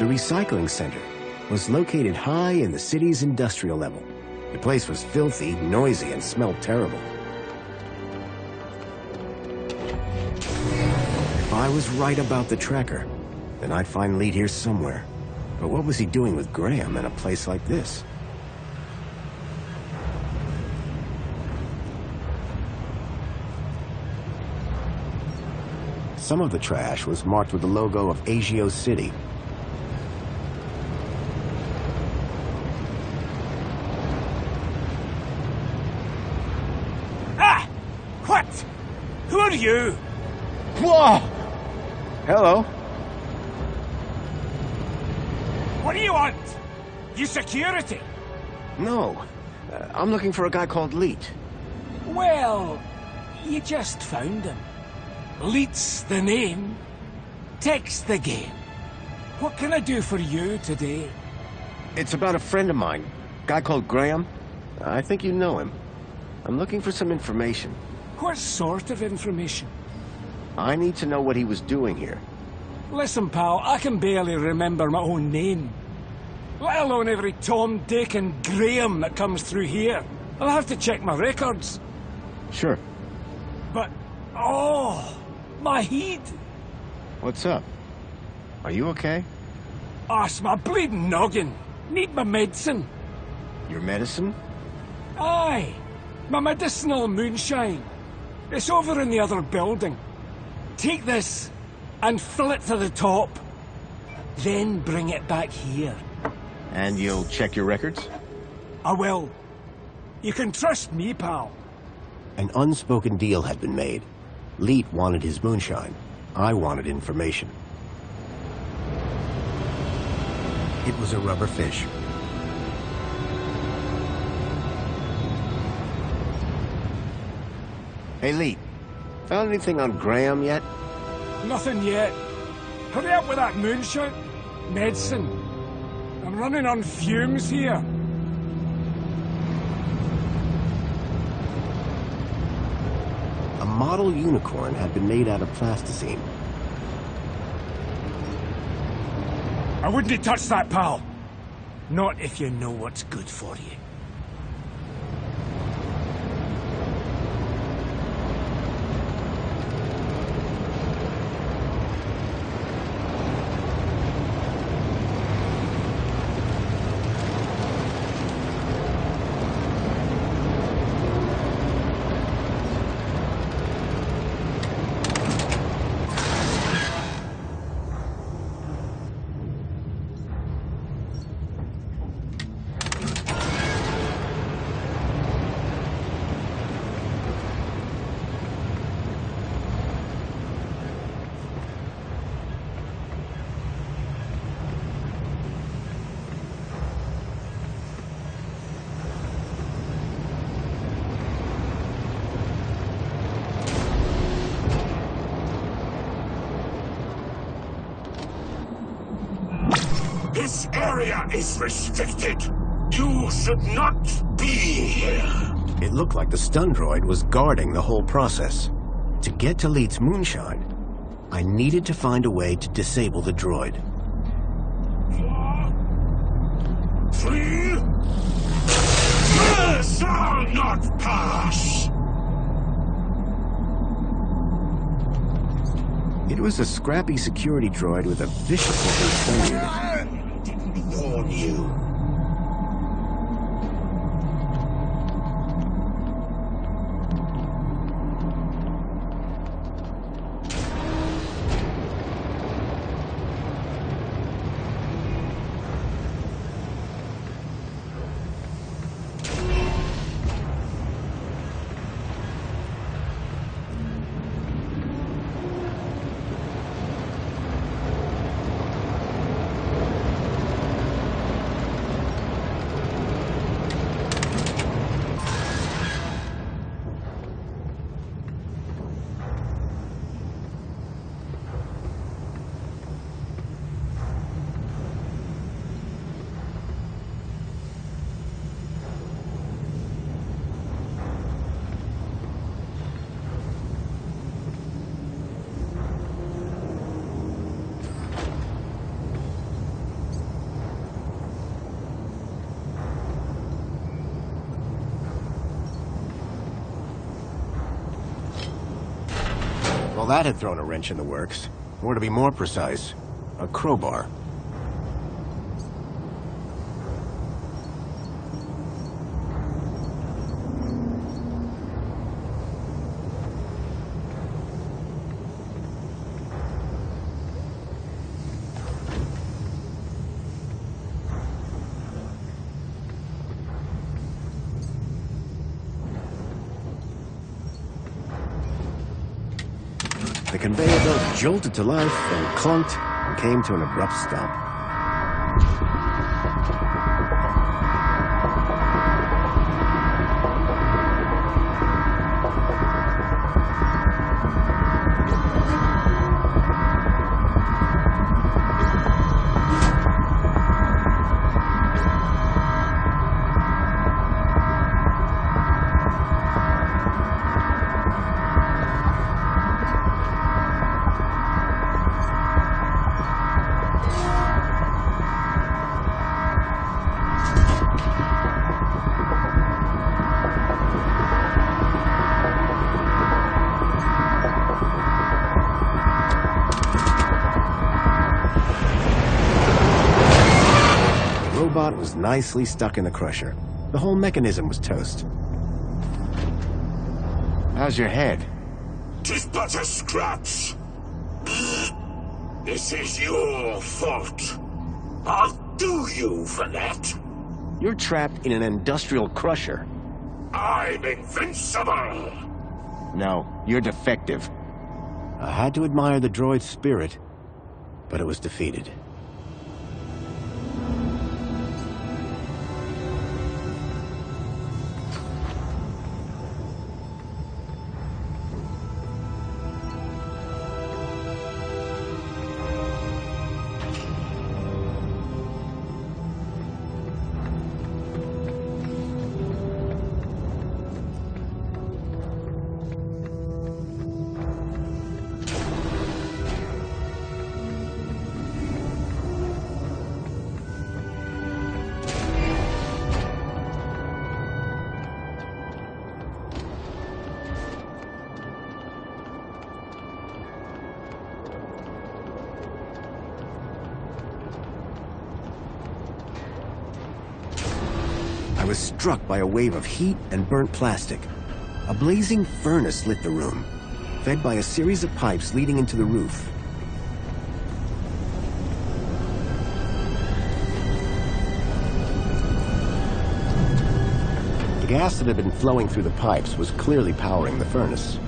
The recycling center was located high in the city's industrial level. The place was filthy, noisy, and smelled terrible. If I was right about the tracker, then I'd find LEET here somewhere. But what was he doing with Graham in a place like this? Some of the trash was marked with the logo of Agio City. Ah! What? Who are you? Whoa! Hello. What do you want? You security? No. I'm looking for a guy called LEET. Well, you just found him. LEET's the name. Tech's the game. What can I do for you today? It's about a friend of mine. A guy called Graham. I think you know him. I'm looking for some information. What sort of information? I need to know what he was doing here. Listen, pal, I can barely remember my own name. Let alone every Tom, Dick and Graham that comes through here. I'll have to check my records. Sure. But, oh, my head. What's up? Are you okay? It's my bleeding noggin. Need my medicine. Your medicine? Aye, my medicinal moonshine. It's over in the other building. Take this and fill it to the top. Then bring it back here. And you'll check your records? I will. You can trust me, pal. An unspoken deal had been made. LEET wanted his moonshine. I wanted information. It was a rubber fish. Hey, LEET. Found anything on Graham yet? Nothing yet. Hurry up with that moonshine. Medicine. I'm running on fumes here. A model unicorn had been made out of plasticine. I wouldn't touch that, pal. Not if you know what's good for you. This area is restricted. You should not be here. It looked like the stun droid was guarding the whole process. To get to LEET's moonshine, I needed to find a way to disable the droid. 4, 3. You shall not pass. It was a scrappy security droid with a vicious-looking stun unit. I didn't warn you. Well, that had thrown a wrench in the works. Or to be more precise, a crowbar. The conveyor belt jolted to life, then clunked and came to an abrupt stop. The robot was nicely stuck in the crusher. The whole mechanism was toast. How's your head? 'Tis but a scratch. This is your fault. I'll do you for that. You're trapped in an industrial crusher. I'm invincible. No, you're defective. I had to admire the droid's spirit, but it was defeated. I was struck by a wave of heat and burnt plastic. A blazing furnace lit the room, fed by a series of pipes leading into the roof. The gas that had been flowing through the pipes was clearly powering the furnace.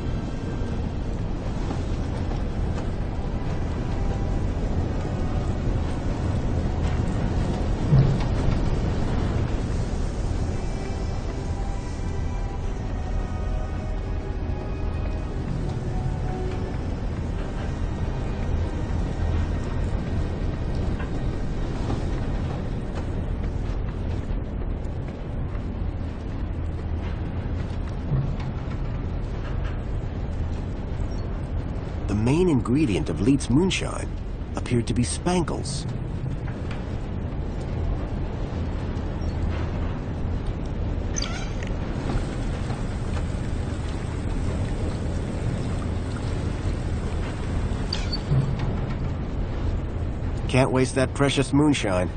The main ingredient of LEET's moonshine appeared to be spankles. Can't waste that precious moonshine.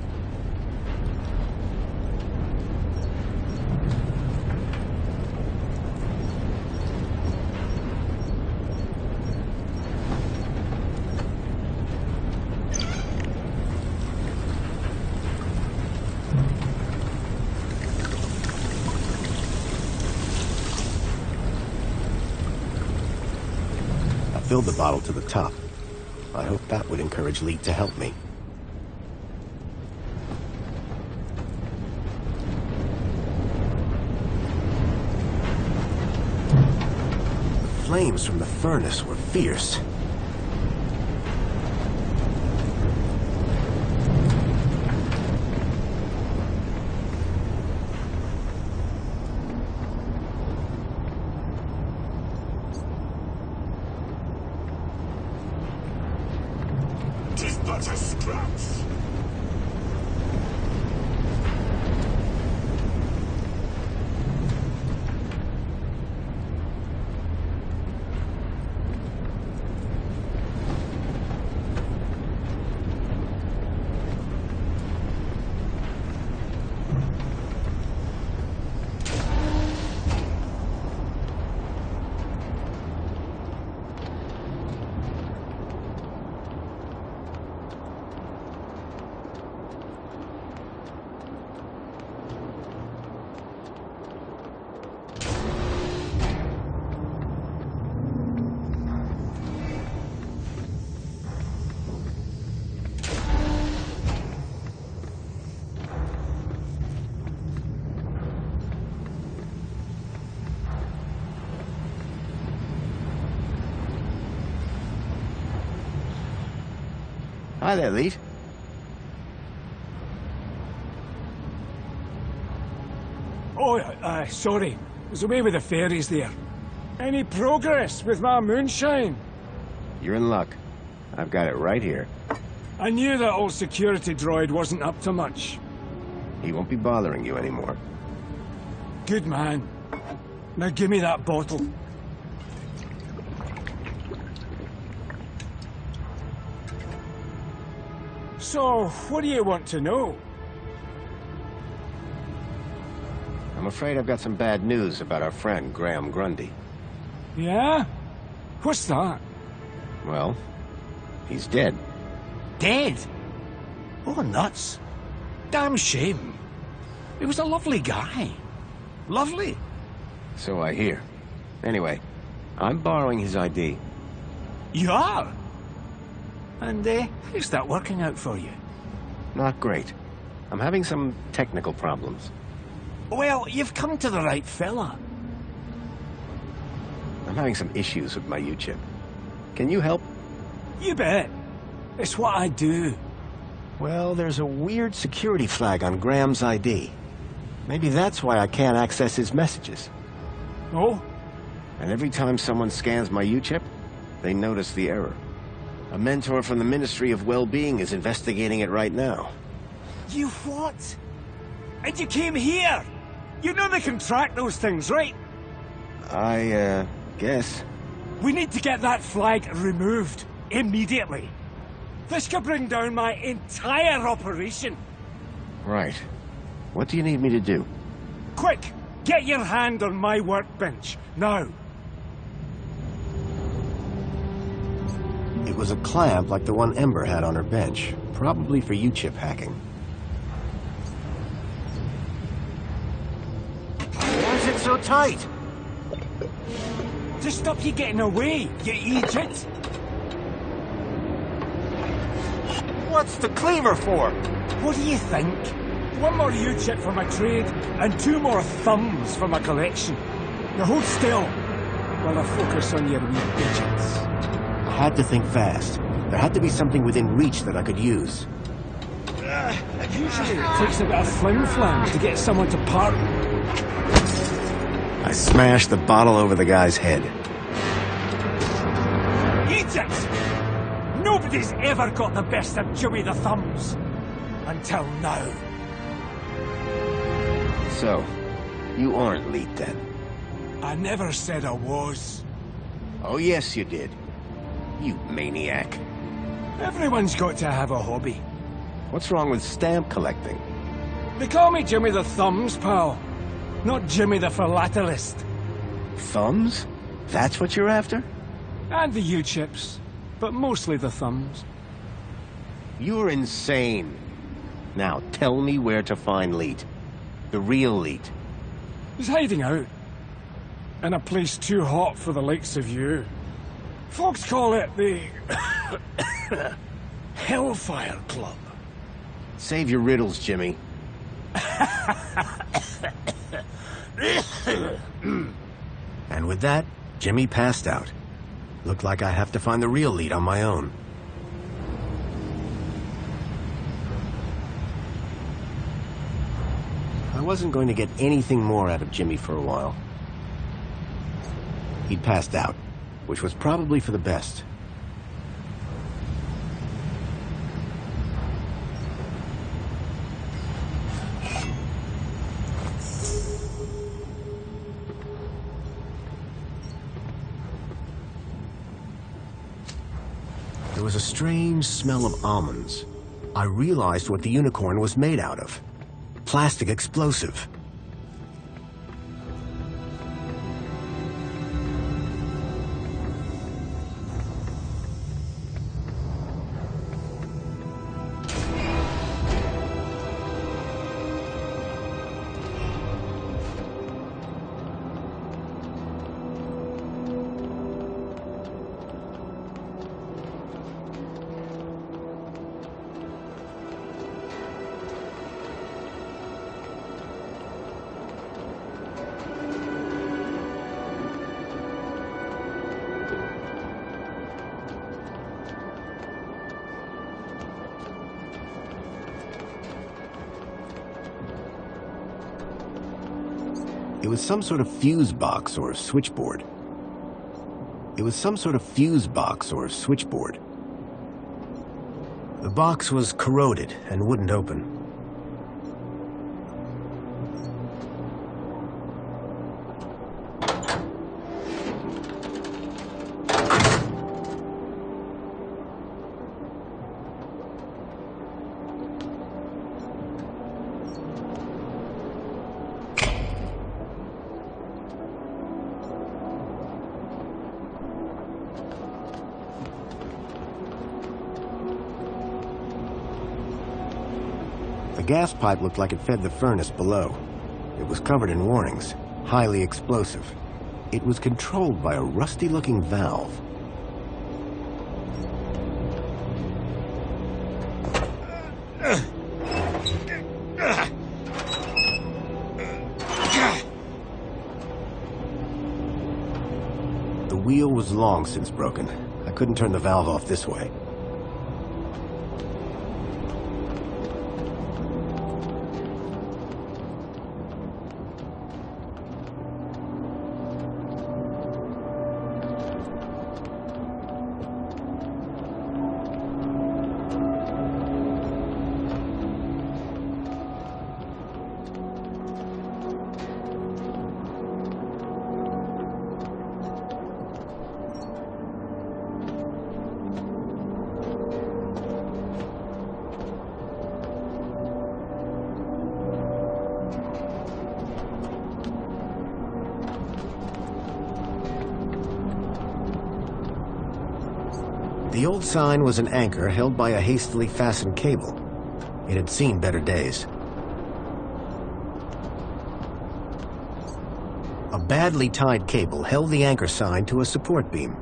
I filled the bottle to the top. I hope that would encourage LEET to help me. The flames from the furnace were fierce. But a scratch. Hi there, LEET. Oh, sorry. I was away with the fairies there. Any progress with my moonshine? You're in luck. I've got it right here. I knew that old security droid wasn't up to much. He won't be bothering you anymore. Good man. Now give me that bottle. So, what do you want to know? I'm afraid I've got some bad news about our friend, Graham Grundy. Yeah? What's that? Well, he's dead. Dead? Oh, nuts. Damn shame. He was a lovely guy. Lovely. So I hear. Anyway, I'm borrowing his ID. You are? And, how's that working out for you? Not great. I'm having some technical problems. Well, you've come to the right fella. I'm having some issues with my U-chip. Can you help? You bet. It's what I do. Well, there's a weird security flag on Graham's ID. Maybe that's why I can't access his messages. Oh? And every time someone scans my U-chip, they notice the error. A mentor from the Ministry of Well-Being is investigating it right now. You what? And you came here? You know they can track those things, right? I, guess. We need to get that flag removed. Immediately. This could bring down my entire operation. Right. What do you need me to do? Quick! Get your hand on my workbench. Now. It was a clamp like the one Ember had on her bench. Probably for U-chip hacking. Why is it so tight? To stop you getting away, you idiot! What's the cleaver for? What do you think? One more U-chip for my trade, and 2 more thumbs for my collection. Now hold still, while I focus on your wee digits. I had to think fast. There had to be something within reach that I could use. Usually it takes a bit of flim-flam to get someone to pardon. I smashed the bottle over the guy's head. Idiots! Nobody's ever got the best of Joey the Thumbs. Until now. So, you aren't LEET then? I never said I was. Oh yes you did. You maniac. Everyone's got to have a hobby. What's wrong with stamp collecting? They call me Jimmy the Thumbs, pal. Not Jimmy the Philatelist. Thumbs? That's what you're after? And the U-chips. But mostly the thumbs. You're insane. Now, tell me where to find LEET. The real LEET. He's hiding out. In a place too hot for the likes of you. Folks call it the... Hellfire Club. Save your riddles, Jimmy. And with that, Jimmy passed out. Looked like I have to find the real LEET on my own. I wasn't going to get anything more out of Jimmy for a while. He'd passed out, which was probably for the best. There was a strange smell of almonds. I realized what the unicorn was made out of. Plastic explosive. was some sort of fuse box or switchboard. The box was corroded and wouldn't open. The gas pipe looked like it fed the furnace below. It was covered in warnings, highly explosive. It was controlled by a rusty-looking valve. The wheel was long since broken. I couldn't turn the valve off this way. The old sign was an anchor held by a hastily fastened cable. It had seen better days. A badly tied cable held the anchor sign to a support beam.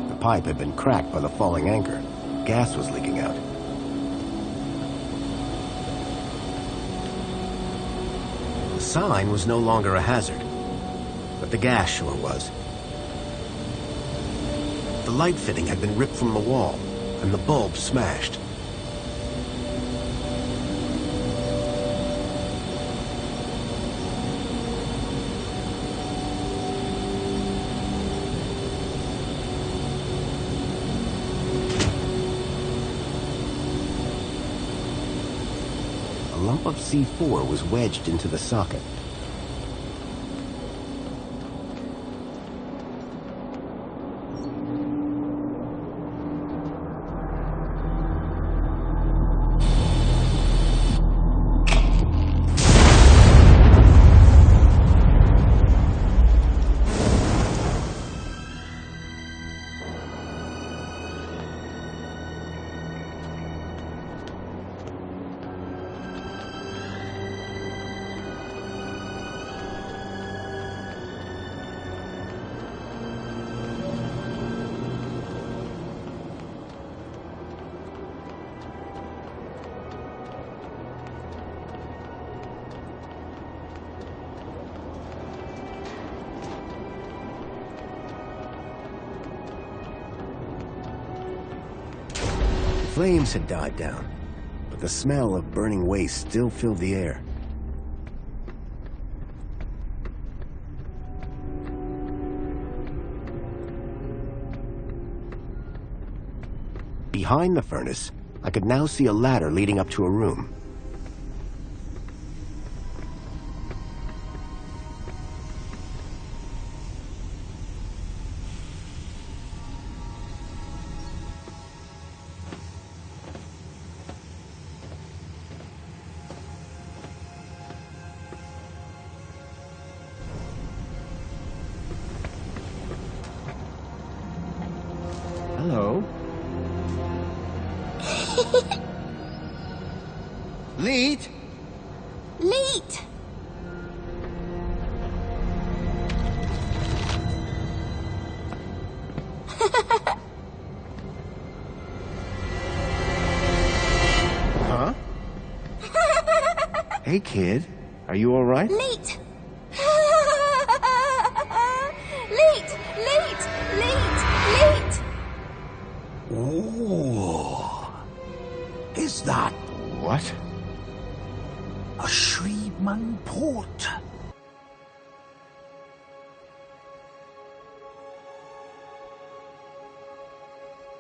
The pipe had been cracked by the falling anchor. Gas was leaking out. The sign was no longer a hazard, but the gas sure was. The light fitting had been ripped from the wall, and the bulb smashed. A lump of C4 was wedged into the socket. The flames had died down, but the smell of burning waste still filled the air. Behind the furnace, I could now see a ladder leading up to a room. Hello. LEET? LEET! Huh? Hey, kid. Are you all right? LEET! LEET! LEET! LEET! LEET! Oh. Is that What? a Shreedman port?